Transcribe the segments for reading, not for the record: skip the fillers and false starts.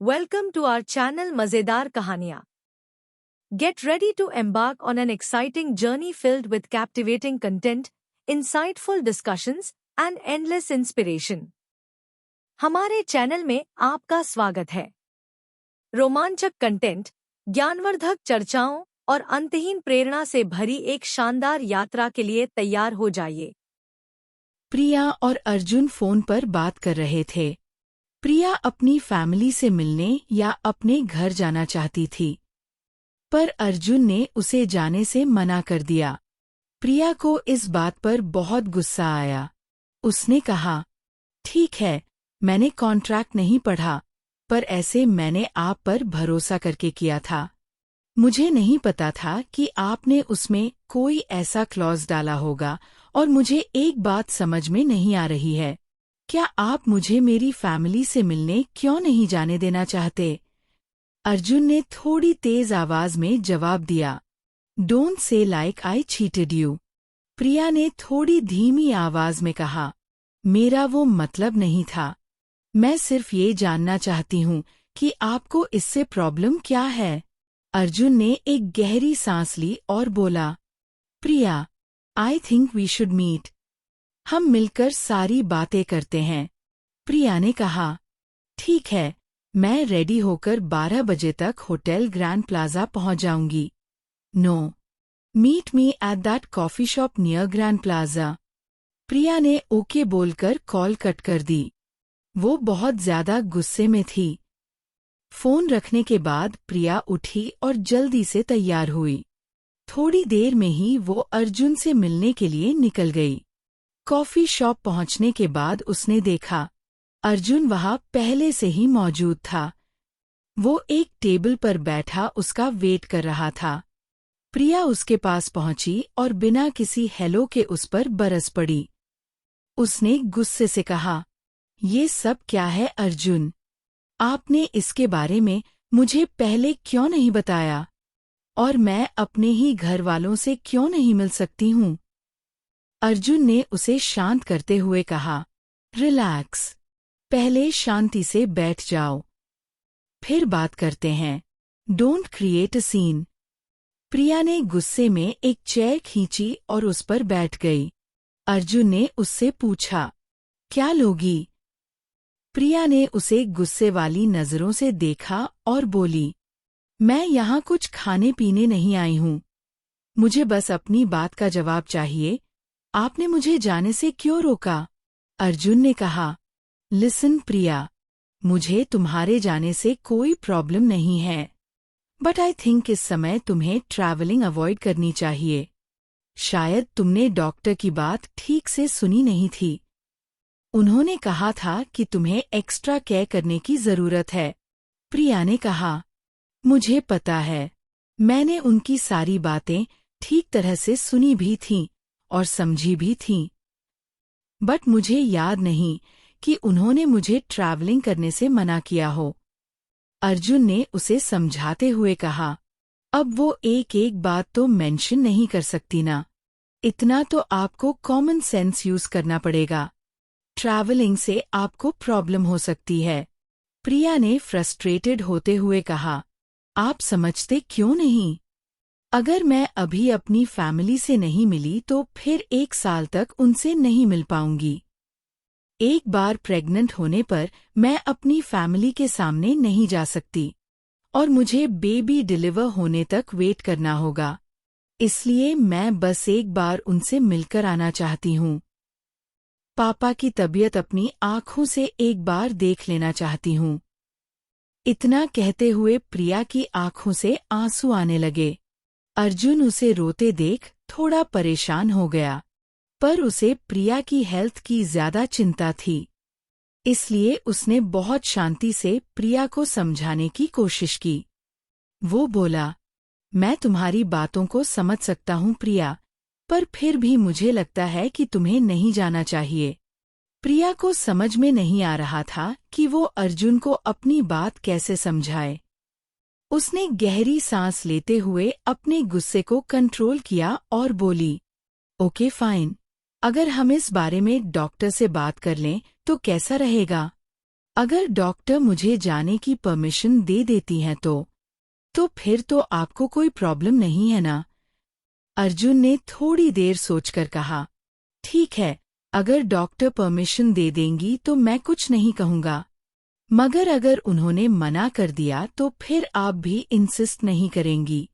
Welcome to our channel मजेदार कहानियाँ. Get ready to embark on an exciting journey filled with captivating content, insightful discussions and endless inspiration. हमारे channel में आपका स्वागत है. रोमांचक कंटेंट, ज्ञानवर्धक चर्चाओं और अंतहीन प्रेरणा से भरी एक शानदार यात्रा के लिए तैयार हो जाइए. प्रिया और अर्जुन फोन पर बात कर रहे थे. प्रिया अपनी फैमिली से मिलने या अपने घर जाना चाहती थी, पर अर्जुन ने उसे जाने से मना कर दिया. प्रिया को इस बात पर बहुत गुस्सा आया. उसने कहा, ठीक है, मैंने कॉन्ट्रैक्ट नहीं पढ़ा, पर ऐसे मैंने आप पर भरोसा करके किया था. मुझे नहीं पता था कि आपने उसमें कोई ऐसा क्लॉज डाला होगा और मुझे एक बात समझ में नहीं आ रही है. क्या आप मुझे मेरी फैमिली से मिलने क्यों नहीं जाने देना चाहते? अर्जुन ने थोड़ी तेज आवाज में जवाब दिया. Don't say like I cheated you. Priya ने थोड़ी धीमी आवाज में कहा, मेरा वो मतलब नहीं था. मैं सिर्फ ये जानना चाहती हूँ कि आपको इससे प्रॉब्लम क्या है. अर्जुन ने एक गहरी सांस ली और बोला, Priya, I think we should meet. हम मिलकर सारी बातें करते हैं. प्रिया ने कहा, ठीक है, मैं रेडी होकर 12 बजे तक होटल ग्रैंड प्लाजा पहुंच जाऊंगी. No, meet me at that coffee shop near Grand Plaza. Priya ने ओके बोलकर कॉल कट कर दी. वो बहुत ज्यादा गुस्से में थी. फोन रखने के बाद प्रिया उठी और जल्दी से तैयार हुई. थोड़ी देर में ही वो अर्जुन से मिलने के लिए निकल गई. कॉफी शॉप पहुंचने के बाद उसने देखा, अर्जुन वहां पहले से ही मौजूद था. वो एक टेबल पर बैठा उसका वेट कर रहा था. प्रिया उसके पास पहुंची और बिना किसी हेलो के उस पर बरस पड़ी. उसने गुस्से से कहा, ये सब क्या है अर्जुन? आपने इसके बारे में मुझे पहले क्यों नहीं बताया? और मैं अपने ही घर वालों से क्यों नहीं मिल सकती हूँ? अर्जुन ने उसे शांत करते हुए कहा, रिलैक्स, पहले शांति से बैठ जाओ, फिर बात करते हैं. Don't create a scene. Priya ने गुस्से में एक चेयर खींची और उस पर बैठ गई. अर्जुन ने उससे पूछा, क्या लोगी? प्रिया ने उसे गुस्से वाली नजरों से देखा और बोली, मैं यहाँ कुछ खाने पीने नहीं आई हूँ. मुझे बस अपनी बात का जवाब चाहिए. आपने मुझे जाने से क्यों रोका? अर्जुन ने कहा, लिसन प्रिया, मुझे तुम्हारे जाने से कोई प्रॉब्लम नहीं है, बट आई थिंक इस समय तुम्हें ट्रैवलिंग अवॉइड करनी चाहिए. शायद तुमने डॉक्टर की बात ठीक से सुनी नहीं थी. उन्होंने कहा था कि तुम्हें एक्स्ट्रा केयर करने की जरूरत है. प्रिया ने कहा, मुझे पता है, मैंने उनकी सारी बातें ठीक तरह से सुनी भी थीं और समझी भी थीं, बट मुझे याद नहीं कि उन्होंने मुझे ट्रैवलिंग करने से मना किया हो. अर्जुन ने उसे समझाते हुए कहा, अब वो एक एक बात तो मेंशन नहीं कर सकती ना. इतना तो आपको कॉमन सेंस यूज करना पड़ेगा. ट्रैवलिंग से आपको प्रॉब्लम हो सकती है. प्रिया ने फ्रस्ट्रेटेड होते हुए कहा, आप समझते क्यों नहीं? अगर मैं अभी अपनी फैमिली से नहीं मिली तो फिर 1 साल तक उनसे नहीं मिल पाऊंगी. एक बार प्रेग्नेंट होने पर मैं अपनी फैमिली के सामने नहीं जा सकती और मुझे बेबी डिलीवर होने तक वेट करना होगा. इसलिए मैं बस एक बार उनसे मिलकर आना चाहती हूँ. पापा की तबीयत अपनी आँखों से एक बार देख लेना चाहती हूँ. इतना कहते हुए प्रिया की आँखों से आंसू आने लगे. अर्जुन उसे रोते देख थोड़ा परेशान हो गया, पर उसे प्रिया की हेल्थ की ज्यादा चिंता थी. इसलिए उसने बहुत शांति से प्रिया को समझाने की कोशिश की. वो बोला, मैं तुम्हारी बातों को समझ सकता हूँ प्रिया, पर फिर भी मुझे लगता है कि तुम्हें नहीं जाना चाहिए. प्रिया को समझ में नहीं आ रहा था कि वो अर्जुन को अपनी बात कैसे समझाए. उसने गहरी सांस लेते हुए अपने गुस्से को कंट्रोल किया और बोली, ओके फाइन, अगर हम इस बारे में डॉक्टर से बात कर लें तो कैसा रहेगा? अगर डॉक्टर मुझे जाने की परमिशन दे देती हैं तो फिर तो आपको कोई प्रॉब्लम नहीं है ना? अर्जुन ने थोड़ी देर सोचकर कहा, ठीक है, अगर डॉक्टर परमिशन दे देंगी तो मैं कुछ नहीं कहूँगा, मगर अगर उन्होंने मना कर दिया तो फिर आप भी इंसिस्ट नहीं करेंगी।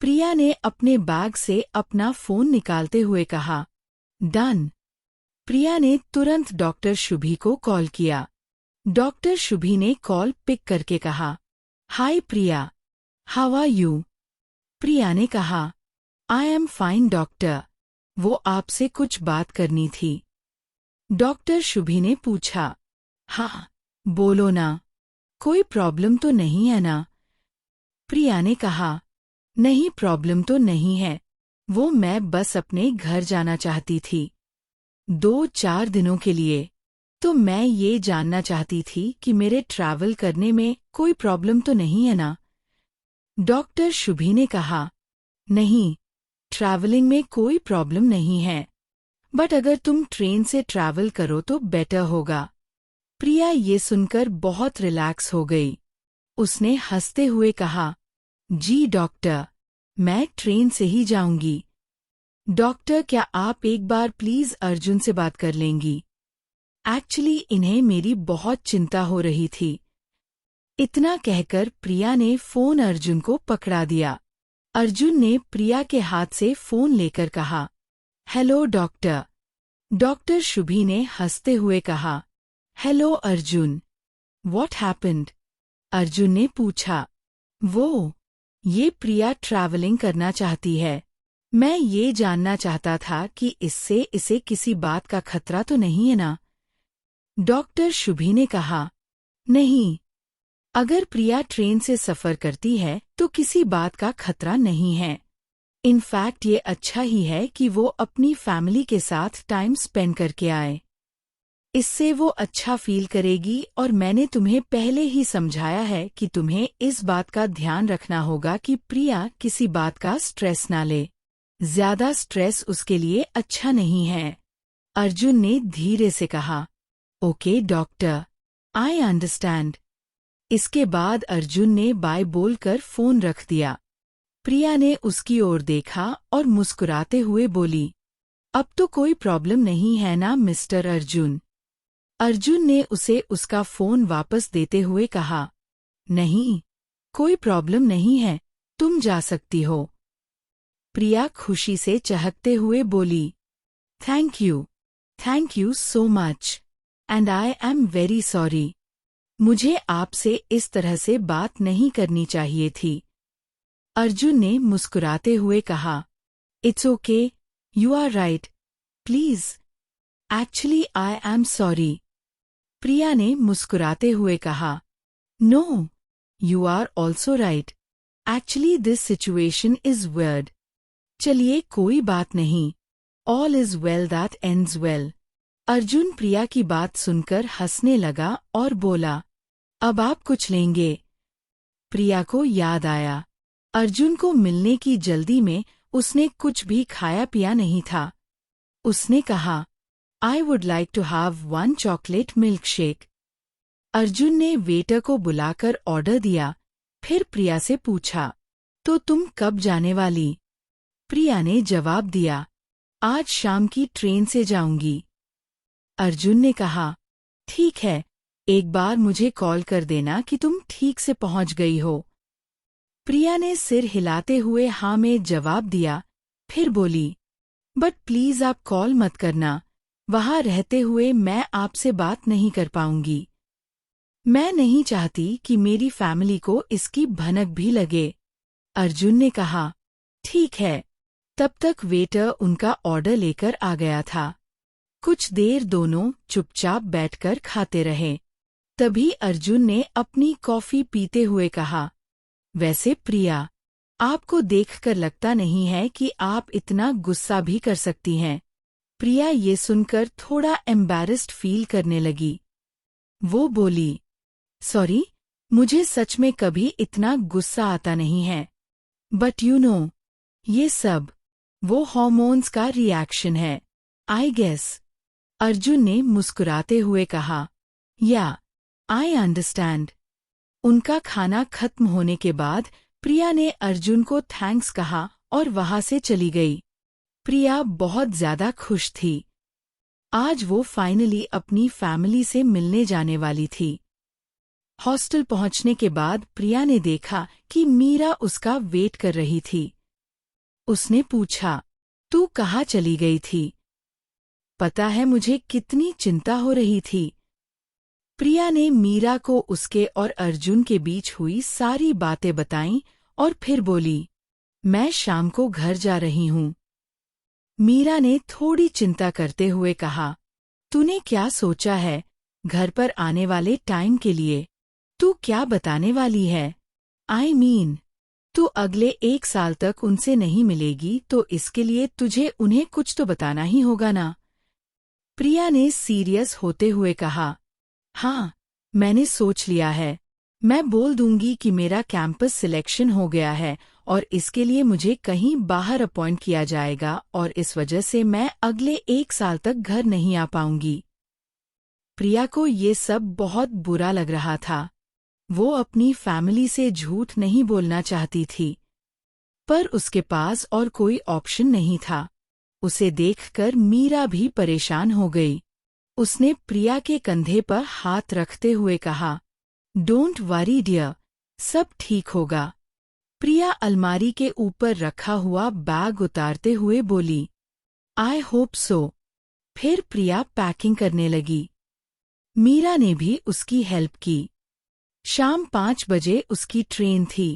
प्रिया ने अपने बैग से अपना फोन निकालते हुए कहा, डन। प्रिया ने तुरंत डॉक्टर शुभी को कॉल किया। डॉक्टर शुभी ने कॉल पिक करके कहा, हाय प्रिया, हाउ आर यू? प्रिया ने कहा, आई एम फाइन डॉक्टर, वो आपसे कुछ बात करनी थी। डॉक्टर शुभी ने पूछा, हाँ, बोलो ना, कोई प्रॉब्लम तो नहीं है ना? प्रिया ने कहा, नहीं, प्रॉब्लम तो नहीं है, वो मैं बस अपने घर जाना चाहती थी 2-4 दिनों के लिए, तो मैं ये जानना चाहती थी कि मेरे ट्रैवल करने में कोई प्रॉब्लम तो नहीं है ना? डॉक्टर शुभी ने कहा, नहीं, ट्रैवलिंग में कोई प्रॉब्लम नहीं है, बट अगर तुम ट्रेन से ट्रैवल करो तो बेटर होगा। प्रिया ये सुनकर बहुत रिलैक्स हो गई। उसने हंसते हुए कहा, जी डॉक्टर, मैं ट्रेन से ही जाऊंगी। डॉक्टर, क्या आप एक बार प्लीज अर्जुन से बात कर लेंगी? एक्चुअली इन्हें मेरी बहुत चिंता हो रही थी। इतना कहकर प्रिया ने फोन अर्जुन को पकड़ा दिया। अर्जुन ने प्रिया के हाथ से फोन लेकर कहा, हेलो डॉक्टर। डॉक्टर शुभी ने हंसते हुए कहा, hello Arjun, what happened? Arjun ने पूछा, ये प्रिया ट्रैवलिंग करना चाहती है। मैं ये जानना चाहता था कि इससे इसे किसी बात का खतरा तो नहीं है ना? डॉक्टर शुभी ने कहा, नहीं, अगर प्रिया ट्रेन से सफर करती है तो किसी बात का खतरा नहीं है। इनफैक्ट ये अच्छा ही है कि वो अपनी फैमिली के साथ टाइम स्पेंड करके आए। इससे वो अच्छा फील करेगी, और मैंने तुम्हें पहले ही समझाया है कि तुम्हें इस बात का ध्यान रखना होगा कि प्रिया किसी बात का स्ट्रेस ना ले। ज्यादा स्ट्रेस उसके लिए अच्छा नहीं है। अर्जुन ने धीरे से कहा, ओके डॉक्टर, आई अंडरस्टैंड। इसके बाद अर्जुन ने बाय बोलकर फोन रख दिया। प्रिया ने उसकी ओर देखा और मुस्कुराते हुए बोली, अब तो कोई प्रॉब्लम नहीं है ना मिस्टर अर्जुन? अर्जुन ने उसे उसका फोन वापस देते हुए कहा, नहीं, कोई प्रॉब्लम नहीं है, तुम जा सकती हो। प्रिया खुशी से चहकते हुए बोली, thank you so much, and I am very sorry. मुझे आपसे इस तरह से बात नहीं करनी चाहिए थी। अर्जुन ने मुस्कुराते हुए कहा, it's okay, you are right, please, actually I am sorry. Priya ने मुस्कुराते हुए कहा, no, you are also right, actually this situation is weird. चलिए कोई बात नहीं, all is well that ends well. Arjun Priya की बात सुनकर हंसने लगा और बोला, अब आप कुछ लेंगे? प्रिया को याद आया, अर्जुन को मिलने की जल्दी में उसने कुछ भी खाया पिया नहीं था। उसने कहा, I would like to have 1 chocolate milkshake. Arjun ने वेटर को बुलाकर ऑर्डर दिया, फिर प्रिया से पूछा, तो तुम कब जाने वाली? प्रिया ने जवाब दिया, आज शाम की ट्रेन से जाऊंगी। अर्जुन ने कहा, ठीक है, एक बार मुझे कॉल कर देना कि तुम ठीक से पहुंच गई हो। प्रिया ने सिर हिलाते हुए हाँ में जवाब दिया, फिर बोली, बट प्लीज आप कॉल मत करना, वहां रहते हुए मैं आपसे बात नहीं कर पाऊंगी। मैं नहीं चाहती कि मेरी फैमिली को इसकी भनक भी लगे। अर्जुन ने कहा, ठीक है। तब तक वेटर उनका ऑर्डर लेकर आ गया था। कुछ देर दोनों चुपचाप बैठकर खाते रहे। तभी अर्जुन ने अपनी कॉफी पीते हुए कहा, वैसे प्रिया, आपको देखकर लगता नहीं है कि आप इतना गुस्सा भी कर सकती हैं। प्रिया ये सुनकर थोड़ा एम्बैरेस्ड फील करने लगी। वो बोली, सॉरी, मुझे सच में कभी इतना गुस्सा आता नहीं है, बट यू नो, ये सब वो हार्मोन्स का रिएक्शन है, आई गेस। अर्जुन ने मुस्कुराते हुए कहा, या आई अंडरस्टैंड। उनका खाना खत्म होने के बाद प्रिया ने अर्जुन को थैंक्स कहा और वहां से चली गई। प्रिया बहुत ज्यादा खुश थी। आज वो फाइनली अपनी फैमिली से मिलने जाने वाली थी। हॉस्टल पहुंचने के बाद प्रिया ने देखा कि मीरा उसका वेट कर रही थी। उसने पूछा, तू कहाँ चली गई थी? पता है मुझे कितनी चिंता हो रही थी। प्रिया ने मीरा को उसके और अर्जुन के बीच हुई सारी बातें बताईं और फिर बोली, मैं शाम को घर जा रही हूँ। मीरा ने थोड़ी चिंता करते हुए कहा, तूने क्या सोचा है घर पर आने वाले टाइम के लिए? तू क्या बताने वाली है? आई मीन, तू अगले 1 साल तक उनसे नहीं मिलेगी तो इसके लिए तुझे उन्हें कुछ तो बताना ही होगा ना। प्रिया ने सीरियस होते हुए कहा, हाँ, मैंने सोच लिया है। मैं बोल दूंगी कि मेरा कैंपस सिलेक्शन हो गया है और इसके लिए मुझे कहीं बाहर अपॉइंट किया जाएगा और इस वजह से मैं अगले 1 साल तक घर नहीं आ पाऊंगी। प्रिया को ये सब बहुत बुरा लग रहा था। वो अपनी फैमिली से झूठ नहीं बोलना चाहती थी, पर उसके पास और कोई ऑप्शन नहीं था। उसे देखकर मीरा भी परेशान हो गई। उसने प्रिया के कंधे पर हाथ रखते हुए कहा, डोंट वरी डियर, सब ठीक होगा। प्रिया अलमारी के ऊपर रखा हुआ बैग उतारते हुए बोली, आई होप सो। फिर प्रिया पैकिंग करने लगी। मीरा ने भी उसकी हेल्प की। शाम 5 बजे उसकी ट्रेन थी।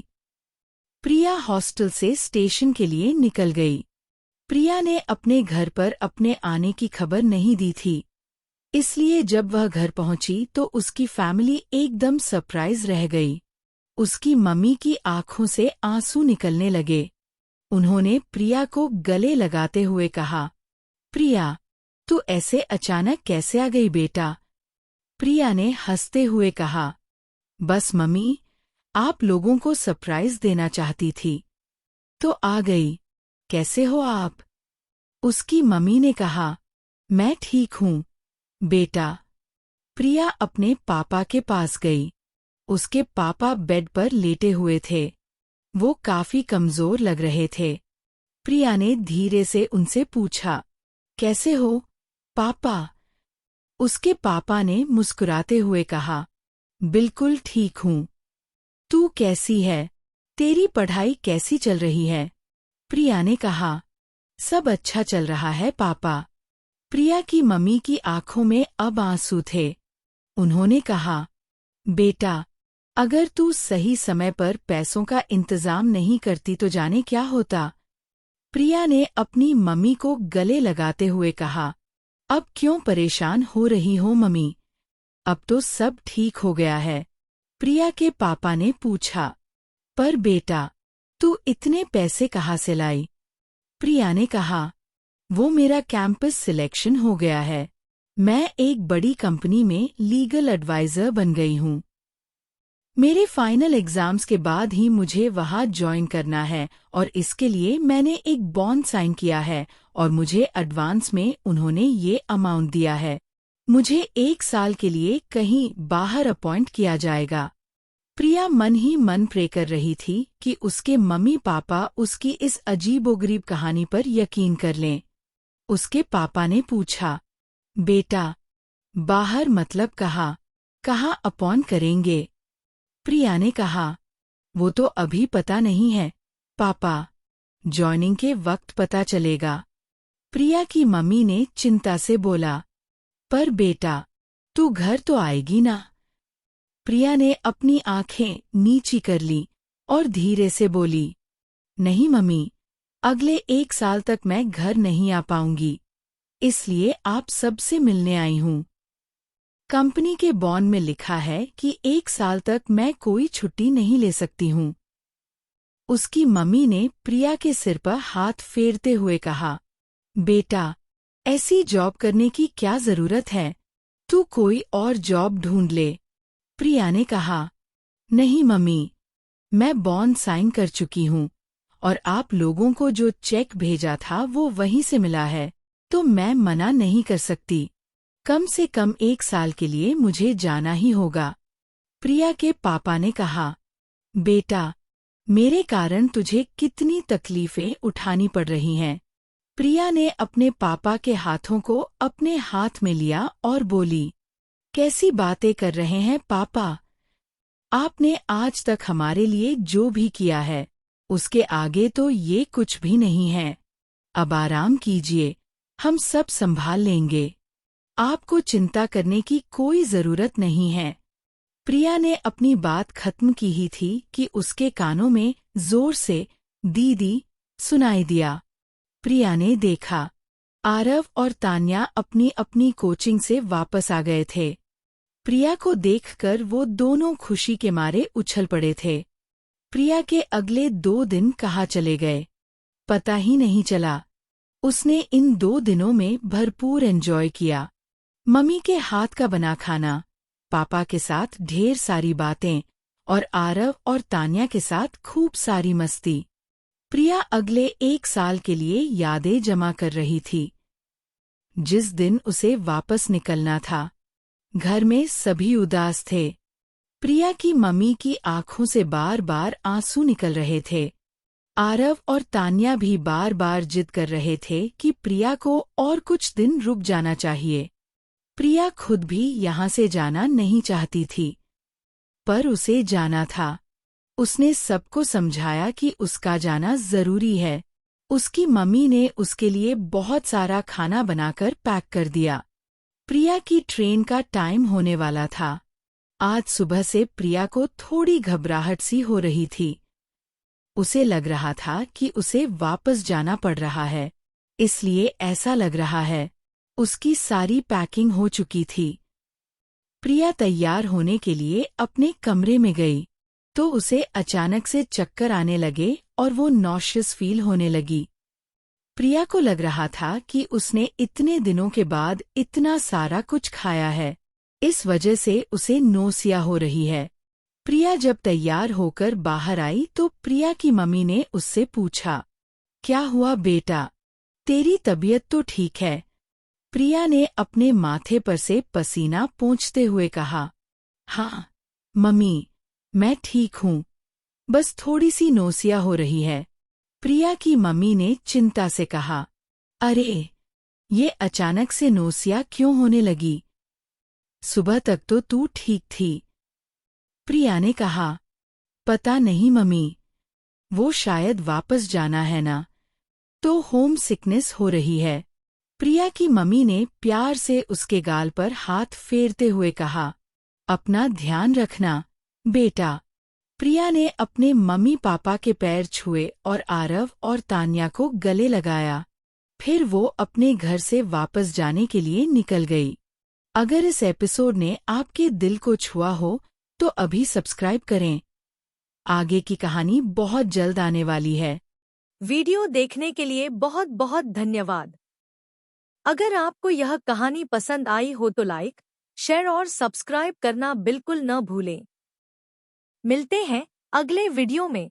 प्रिया हॉस्टल से स्टेशन के लिए निकल गई। प्रिया ने अपने घर पर अपने आने की खबर नहीं दी थी, इसलिए जब वह घर पहुंची तो उसकी फैमिली एकदम सरप्राइज रह गई। उसकी मम्मी की आंखों से आंसू निकलने लगे। उन्होंने प्रिया को गले लगाते हुए कहा, प्रिया, तू ऐसे अचानक कैसे आ गई बेटा? प्रिया ने हंसते हुए कहा, बस मम्मी, आप लोगों को सरप्राइज देना चाहती थी तो आ गई। कैसे हो आप? उसकी मम्मी ने कहा, मैं ठीक हूँ बेटा। प्रिया अपने पापा के पास गई। उसके पापा बेड पर लेटे हुए थे। वो काफी कमजोर लग रहे थे। प्रिया ने धीरे से उनसे पूछा, कैसे हो पापा? उसके पापा ने मुस्कुराते हुए कहा, बिल्कुल ठीक हूँ। तू कैसी है? तेरी पढ़ाई कैसी चल रही है? प्रिया ने कहा, सब अच्छा चल रहा है पापा। प्रिया की मम्मी की आंखों में अब आंसू थे। उन्होंने कहा, बेटा, अगर तू सही समय पर पैसों का इंतजाम नहीं करती तो जाने क्या होता। प्रिया ने अपनी मम्मी को गले लगाते हुए कहा, अब क्यों परेशान हो रही हो मम्मी? अब तो सब ठीक हो गया है। प्रिया के पापा ने पूछा, पर बेटा, तू इतने पैसे कहाँ से लाई? प्रिया ने कहा, वो मेरा कैंपस सिलेक्शन हो गया है। मैं एक बड़ी कंपनी में लीगल एडवाइजर बन गई हूँ। मेरे फाइनल एग्जाम्स के बाद ही मुझे वहाँ ज्वाइन करना है और इसके लिए मैंने एक बॉन्ड साइन किया है और मुझे एडवांस में उन्होंने ये अमाउंट दिया है। मुझे 1 साल के लिए कहीं बाहर अपॉइंट किया जाएगा। प्रिया मन ही मन प्रे कर रही थी कि उसके मम्मी पापा उसकी इस अजीबोगरीब कहानी पर यकीन कर लें। उसके पापा ने पूछा, बेटा, बाहर मतलब कहाँ अपॉइंट करेंगे? प्रिया ने कहा, वो तो अभी पता नहीं है पापा, जॉइनिंग के वक्त पता चलेगा। प्रिया की मम्मी ने चिंता से बोला, पर बेटा, तू घर तो आएगी ना? प्रिया ने अपनी आंखें नीची कर ली और धीरे से बोली, नहीं मम्मी, अगले 1 साल तक मैं घर नहीं आ पाऊंगी, इसलिए आप सबसे मिलने आई हूँ। कंपनी के बॉन्ड में लिखा है कि 1 साल तक मैं कोई छुट्टी नहीं ले सकती हूँ। उसकी मम्मी ने प्रिया के सिर पर हाथ फेरते हुए कहा, बेटा, ऐसी जॉब करने की क्या जरूरत है? तू कोई और जॉब ढूंढ ले। प्रिया ने कहा, नहीं मम्मी, मैं बॉन्ड साइन कर चुकी हूँ और आप लोगों को जो चेक भेजा था वो वहीं से मिला है, तो मैं मना नहीं कर सकती। कम से कम 1 साल के लिए मुझे जाना ही होगा। प्रिया के पापा ने कहा, बेटा, मेरे कारण तुझे कितनी तकलीफें उठानी पड़ रही हैं। प्रिया ने अपने पापा के हाथों को अपने हाथ में लिया और बोली, कैसी बातें कर रहे हैं पापा? आपने आज तक हमारे लिए जो भी किया है, उसके आगे तो ये कुछ भी नहीं है। अब आराम कीजिए, हम सब संभाल लेंगे। आपको चिंता करने की कोई जरूरत नहीं है। प्रिया ने अपनी बात खत्म की ही थी कि उसके कानों में जोर से दीदी सुनाई दिया। प्रिया ने देखा, आरव और तान्या अपनी अपनी कोचिंग से वापस आ गए थे। प्रिया को देखकर वो दोनों खुशी के मारे उछल पड़े थे। प्रिया के अगले 2 दिन कहाँ चले गए, पता ही नहीं चला। उसने इन 2 दिनों में भरपूर एंजॉय किया। मम्मी के हाथ का बना खाना, पापा के साथ ढेर सारी बातें और आरव और तान्या के साथ खूब सारी मस्ती। प्रिया अगले 1 साल के लिए यादें जमा कर रही थी। जिस दिन उसे वापस निकलना था, घर में सभी उदास थे। प्रिया की मम्मी की आंखों से बार बार आंसू निकल रहे थे। आरव और तान्या भी बार बार जिद कर रहे थे कि प्रिया को और कुछ दिन रुक जाना चाहिए। प्रिया खुद भी यहाँ से जाना नहीं चाहती थी, पर उसे जाना था। उसने सबको समझाया कि उसका जाना जरूरी है। उसकी मम्मी ने उसके लिए बहुत सारा खाना बनाकर पैक कर दिया। प्रिया की ट्रेन का टाइम होने वाला था। आज सुबह से प्रिया को थोड़ी घबराहट सी हो रही थी। उसे लग रहा था कि उसे वापस जाना पड़ रहा है, इसलिए ऐसा लग रहा है। उसकी सारी पैकिंग हो चुकी थी। प्रिया तैयार होने के लिए अपने कमरे में गई, तो उसे अचानक से चक्कर आने लगे और वो नॉशियस फील होने लगी। प्रिया को लग रहा था कि उसने इतने दिनों के बाद इतना सारा कुछ खाया है, इस वजह से उसे नोसिया हो रही है। प्रिया जब तैयार होकर बाहर आई तो प्रिया की मम्मी ने उससे पूछा, क्या हुआ बेटा, तेरी तबीयत तो ठीक है? प्रिया ने अपने माथे पर से पसीना पोंछते हुए कहा, हाँ मम्मी, मैं ठीक हूँ, बस थोड़ी सी नोसिया हो रही है। प्रिया की मम्मी ने चिंता से कहा, अरे, ये अचानक से नोसिया क्यों होने लगी? सुबह तक तो तू ठीक थी। प्रिया ने कहा, पता नहीं मम्मी, वो शायद वापस जाना है ना, तो होम सिकनेस हो रही है। प्रिया की मम्मी ने प्यार से उसके गाल पर हाथ फेरते हुए कहा, अपना ध्यान रखना बेटा। प्रिया ने अपने मम्मी पापा के पैर छुए और आरव और तान्या को गले लगाया। फिर वो अपने घर से वापस जाने के लिए निकल गई। अगर इस एपिसोड ने आपके दिल को छुआ हो तो अभी सब्सक्राइब करें। आगे की कहानी बहुत जल्द आने वाली है। वीडियो देखने के लिए बहुत बहुत धन्यवाद। अगर आपको यह कहानी पसंद आई हो तो लाइक, शेयर और सब्सक्राइब करना बिल्कुल न भूलें। मिलते हैं अगले वीडियो में।